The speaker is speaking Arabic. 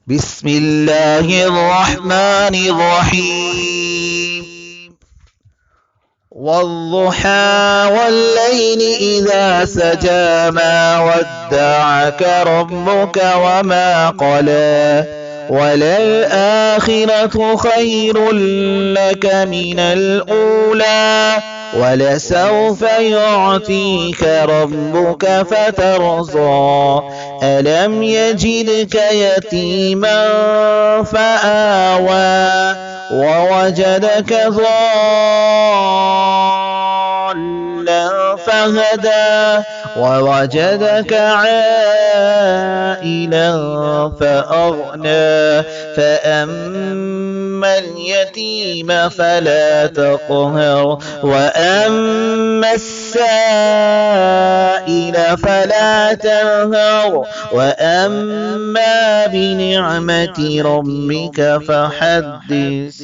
بسم الله الرحمن الرحيم. والضحى والليل إذا سجى ما ودعك ربك وما قلى وللآخرة خير لك من الأولى ولسوف يعطيك ربك فترضى ألم يجدك يتيما فآوى ووجدك ضالا فهدى ووجدك عائلا فأغنى فأما اليتيم فلا تقهر وأما السائل فلا تنهر وأما بنعمة ربك فحدث.